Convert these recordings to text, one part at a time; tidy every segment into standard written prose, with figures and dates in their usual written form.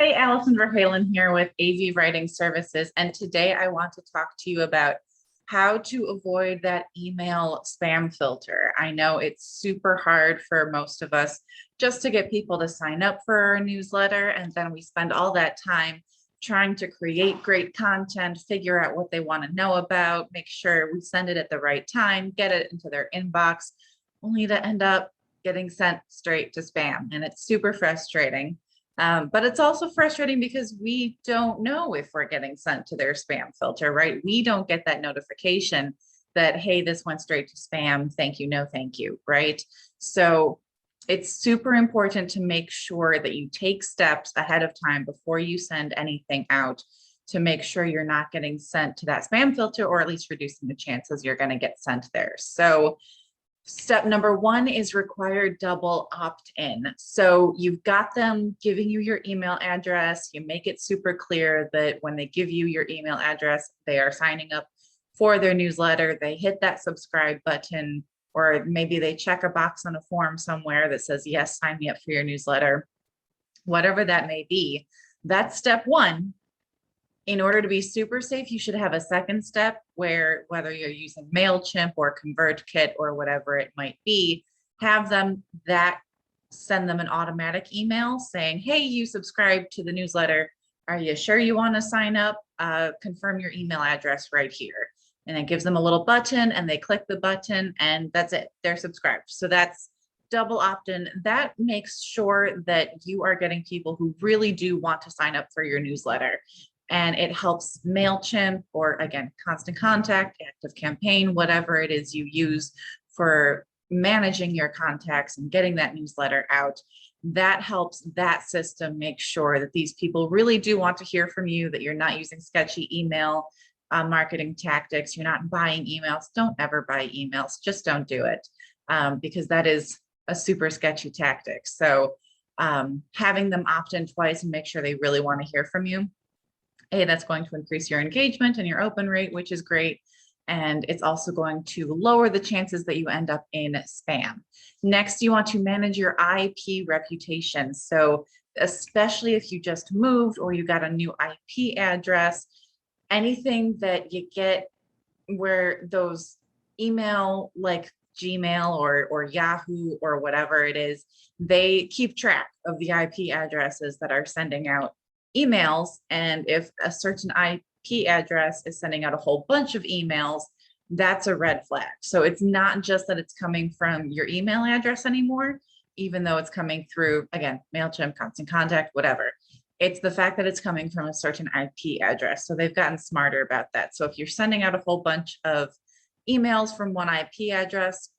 Hey, Allison Verhalen here with AV Writing Services, and today I want to talk to you about how to avoid that email spam filter. I know it's super hard for most of us just to get people to sign up for our newsletter, and then we spend all that time trying to create great content, figure out what they want to know about, make sure we send it at the right time, get it into their inbox, only to end up getting sent straight to spam, and it's super frustrating. But it's also frustrating because we don't know if we're getting sent to their spam filter, right? We don't get that notification that, hey, this went straight to spam. Thank you. No, thank you. Right. So it's super important to make sure that you take steps ahead of time before you send anything out to make sure you're not getting sent to that spam filter, or at least reducing the chances you're going to get sent there. So step number one is required double opt-in. So you've got them giving you your email address. You make it super clear that when they give you your email address, they are signing up for their newsletter. They hit that subscribe button, or maybe they check a box on a form somewhere that says, yes, sign me up for your newsletter. Whatever that may be, that's step one. In order to be super safe, you should have a second step where, whether you're using MailChimp or ConvertKit or whatever it might be, have them send them an automatic email saying, hey, you subscribed to the newsletter. Are you sure you want to sign up? Confirm your email address right here. And it gives them a little button and they click the button and that's it. They're subscribed. So that's double opt-in. That makes sure that you are getting people who really do want to sign up for your newsletter. And it helps MailChimp, or again, Constant Contact, Active Campaign, whatever it is you use for managing your contacts and getting that newsletter out. That helps that system make sure that these people really do want to hear from you, that you're not using sketchy email marketing tactics. You're not buying emails. Don't ever buy emails. Just don't do it, because that is a super sketchy tactic. So having them opt in twice and make sure they really want to hear from you, that's going to increase your engagement and your open rate, which is great. And it's also going to lower the chances that you end up in spam. Next, you want to manage your IP reputation. So especially if you just moved or you got a new IP address, anything that you get where those email like Gmail or Yahoo or whatever it is, they keep track of the IP addresses that are sending out emails. And if a certain IP address is sending out a whole bunch of emails, that's a red flag. So it's not just that it's coming from your email address anymore, even though it's coming through, again, MailChimp, Constant Contact, whatever. It's the fact that it's coming from a certain IP address. So they've gotten smarter about that. So if you're sending out a whole bunch of emails from one IP address,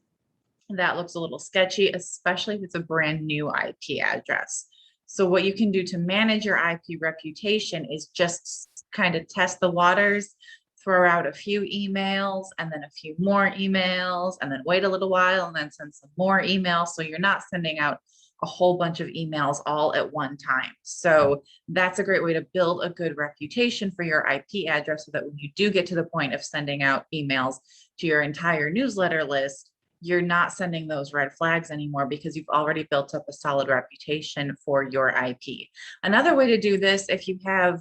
that looks a little sketchy, especially if it's a brand new IP address. So what you can do to manage your IP reputation is just kind of test the waters, throw out a few emails and then a few more emails, and then wait a little while and then send some more emails. So you're not sending out a whole bunch of emails all at one time. So that's a great way to build a good reputation for your IP address, so that when you do get to the point of sending out emails to your entire newsletter list, you're not sending those red flags anymore, because you've already built up a solid reputation for your IP. Another way to do this, if you have,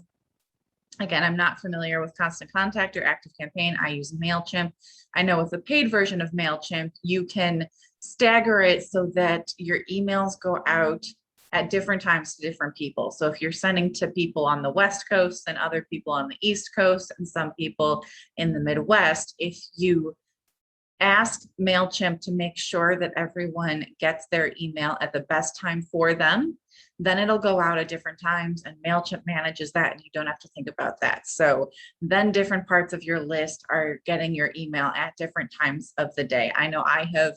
again, I'm not familiar with Constant Contact or Active Campaign. I use MailChimp. I know with the paid version of MailChimp, you can stagger it so that your emails go out at different times to different people. So if you're sending to people on the West Coast and other people on the East Coast and some people in the Midwest, if you ask MailChimp to make sure that everyone gets their email at the best time for them, then it'll go out at different times, and MailChimp manages that, and you don't have to think about that. So then different parts of your list are getting your email at different times of the day. I know I have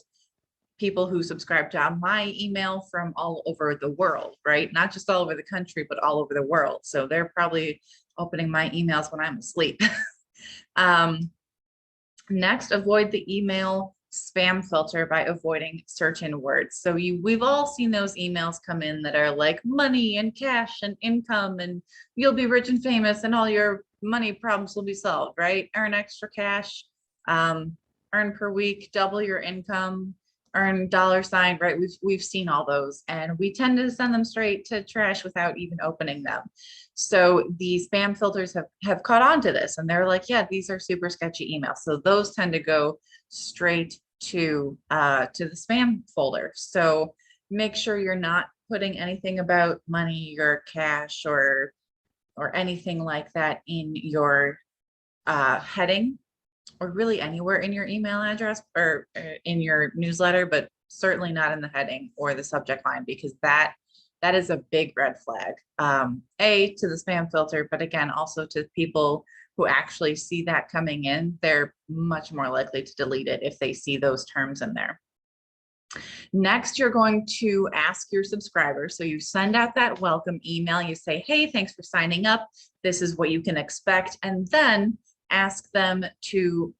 people who subscribe to my email from all over the world, right? Not just all over the country, but all over the world. So they're probably opening my emails when I'm asleep. Next, avoid the email spam filter by avoiding certain words. So we've all seen those emails come in that are like money and cash and income, and you'll be rich and famous and all your money problems will be solved, right? Earn extra cash, earn per week, double your income, earn $, right? We've seen all those, and we tend to send them straight to trash without even opening them. So the spam filters have caught on to this, and they're like, yeah, these are super sketchy emails. So those tend to go straight to the spam folder. So make sure you're not putting anything about money or cash or anything like that in your heading, or really anywhere in your email address or in your newsletter, but certainly not in the heading or the subject line, because that is a big red flag. To the spam filter, but again, also to people who actually see that coming in, they're much more likely to delete it if they see those terms in there. Next, you're going to ask your subscribers. So you send out that welcome email. You say, hey, thanks for signing up. This is what you can expect. And then ask them to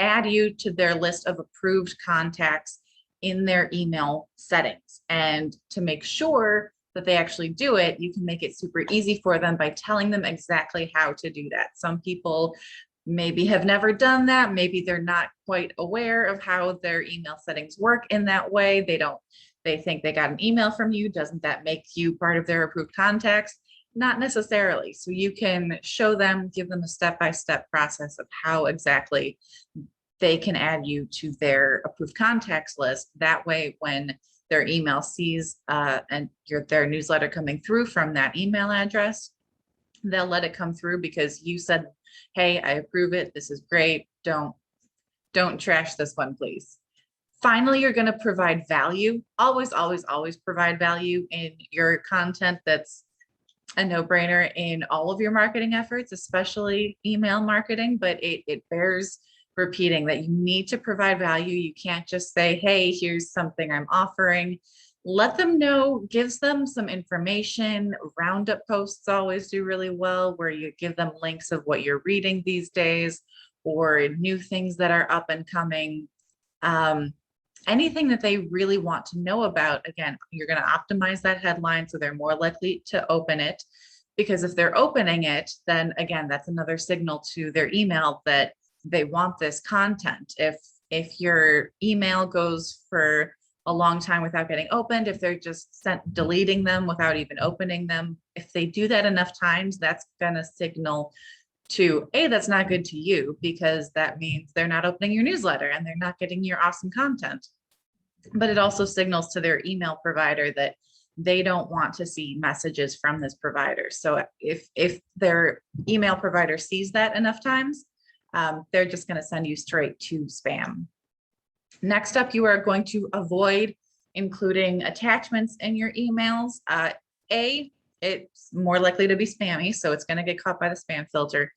add you to their list of approved contacts in their email settings. And to make sure that they actually do it, you can make it super easy for them by telling them exactly how to do that. Some people maybe have never done that. Maybe they're not quite aware of how their email settings work in that way. They think they got an email from you. Doesn't that make you part of their approved contacts? Not necessarily. So you can show them, give them a step-by-step process of how exactly they can add you to their approved contacts list. That way, when their email sees their newsletter coming through from that email address, they'll let it come through because you said, hey, I approve it. This is great. Don't trash this one, please. Finally, you're going to provide value. Always, always, always provide value in your content. That's a no-brainer in all of your marketing efforts, especially email marketing, but it bears repeating that you need to provide value. You can't just say, hey, here's something I'm offering. Let them know, gives them some information. Roundup posts always do really well, where you give them links of what you're reading these days or new things that are up and coming. Anything that they really want to know about. Again, you're going to optimize that headline so they're more likely to open it, because if they're opening it, then again, that's another signal to their email that they want this content. If your email goes for a long time without getting opened, if they're just deleting them without even opening them, if they do that enough times, that's going to signal to that's not good to you, because that means they're not opening your newsletter and they're not getting your awesome content. But it also signals to their email provider that they don't want to see messages from this provider. So if their email provider sees that enough times, they're just going to send you straight to spam. Next up, you are going to avoid including attachments in your emails. It's more likely to be spammy, so it's going to get caught by the spam filter.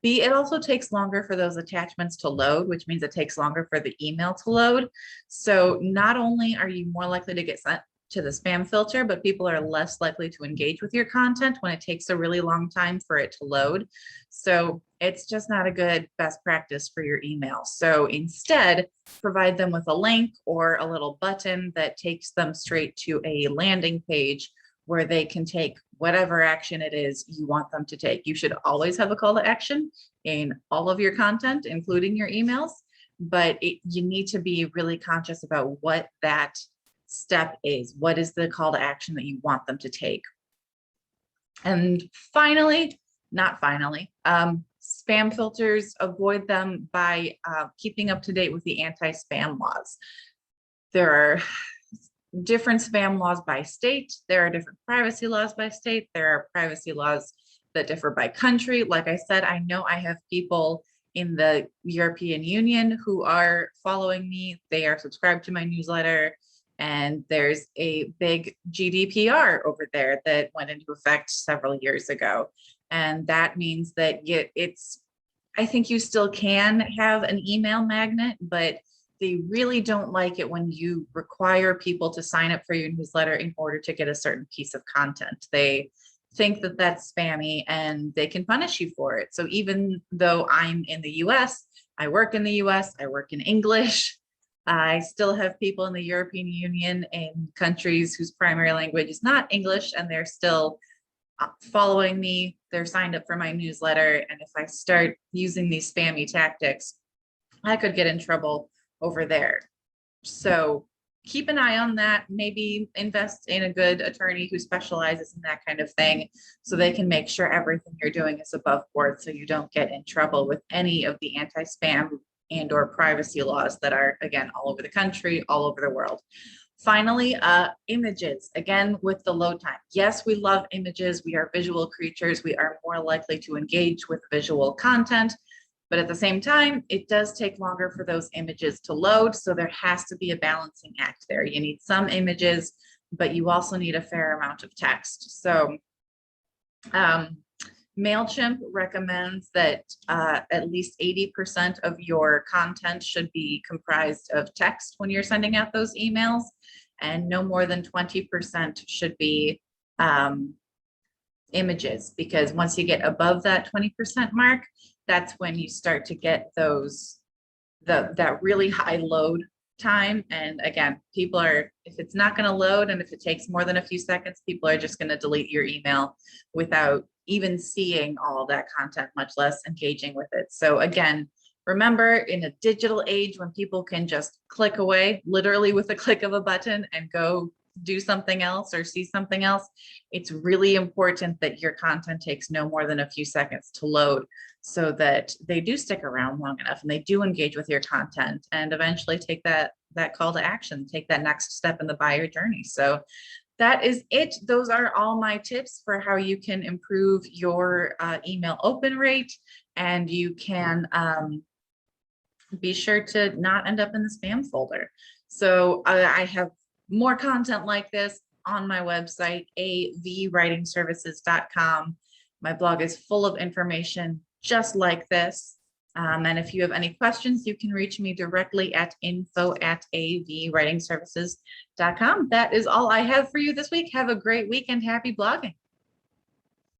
B, it also takes longer for those attachments to load, which means it takes longer for the email to load. So not only are you more likely to get sent to the spam filter, but people are less likely to engage with your content when it takes a really long time for it to load. So it's just not a good best practice for your email. So instead, provide them with a link or a little button that takes them straight to a landing page where they can take whatever action it is you want them to take. You should always have a call to action in all of your content, including your emails, but you need to be really conscious about what that step is. What is the call to action that you want them to take? And finally, spam filters, avoid them by keeping up to date with the anti-spam laws. There are different spam laws by state. There are different privacy laws by state. There are privacy laws that differ by country. Like I said, I know I have people in the European Union who are following me. They are subscribed to my newsletter. And there's a big GDPR over there that went into effect several years ago. And that means that I think you still can have an email magnet, but they really don't like it when you require people to sign up for your newsletter in order to get a certain piece of content. They think that that's spammy and they can punish you for it. So even though I'm in the US, I work in the US, I work in English, I still have people in the European Union in countries whose primary language is not English, and they're still following me. They're signed up for my newsletter. And if I start using these spammy tactics, I could get in trouble over there. So keep an eye on that. Maybe invest in a good attorney who specializes in that kind of thing so they can make sure everything you're doing is above board so you don't get in trouble with any of the anti-spam and or privacy laws that are, again, all over the country, all over the world. Finally, images, again, with the load time. Yes, we love images. We are visual creatures. We are more likely to engage with visual content. But at the same time, it does take longer for those images to load. So there has to be a balancing act there. You need some images, but you also need a fair amount of text. So MailChimp recommends that at least 80% of your content should be comprised of text when you're sending out those emails, and no more than 20% should be images, because once you get above that 20% mark, that's when you start to get those that really high load time. And again, people are, if it's not going to load and if it takes more than a few seconds, people are just going to delete your email without even seeing all that content, much less engaging with it. So again, remember, in a digital age when people can just click away, literally with a click of a button, and go do something else or see something else, it's really important that your content takes no more than a few seconds to load so that they do stick around long enough and they do engage with your content and eventually take that call to action, take that next step in the buyer journey. So that is it. Those are all my tips for how you can improve your email open rate, and you can be sure to not end up in the spam folder. So I have more content like this on my website, avwritingservices.com. My blog is full of information just like this. And if you have any questions, you can reach me directly at info@avwritingservices.com. That is all I have for you this week. Have a great week and happy blogging.